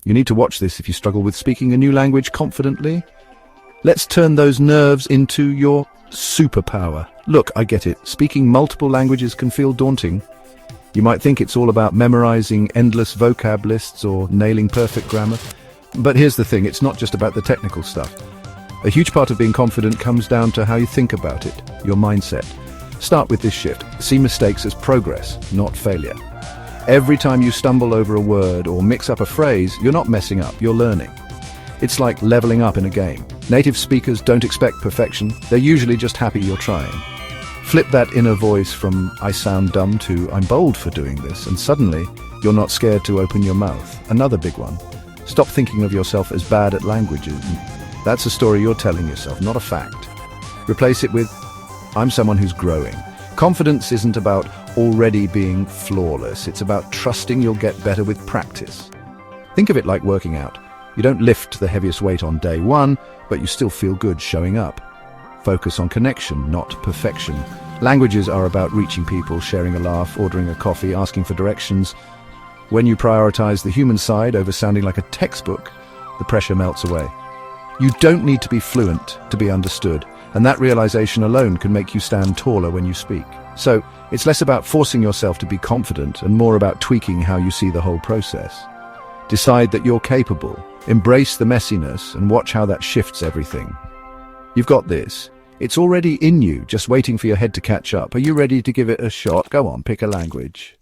You need to watch this if you struggle with speaking a new language confidently. Let's turn those nerves into your superpower. Look, I get it. Speaking multiple languages can feel daunting. You might think it's all about memorizing endless vocab lists or nailing perfect grammar. But here's the thing, it's not just about the technical stuff. A huge part of being confident comes down to how you think about it, your mindset. Start with this shift. See mistakes as progress, not failure. Every time you stumble over a word or mix up a phrase, you're not messing up, you're learning. It's like leveling up in a game. Native speakers don't expect perfection, they're usually just happy you're trying. Flip that inner voice from "I sound dumb" to "I'm bold for doing this," and suddenly, you're not scared to open your mouth. Another big one. Stop thinking of yourself as bad at languages. That's a story you're telling yourself, not a fact. Replace it with, "I'm someone who's growing." Confidence isn't about already being flawless, it's about trusting you'll get better with practice. Think of it like working out. You don't lift the heaviest weight on day one, but you still feel good showing up. Focus on connection, not perfection. Languages are about reaching people, sharing a laugh, ordering a coffee, asking for directions. When you prioritize the human side over sounding like a textbook, the pressure melts away. You don't need to be fluent to be understood, and that realization alone can make you stand taller when you speak. So, it's less about forcing yourself to be confident and more about tweaking how you see the whole process. Decide that you're capable, embrace the messiness, and watch how that shifts everything. You've got this. It's already in you, just waiting for your head to catch up. Are you ready to give it a shot? Go on, pick a language.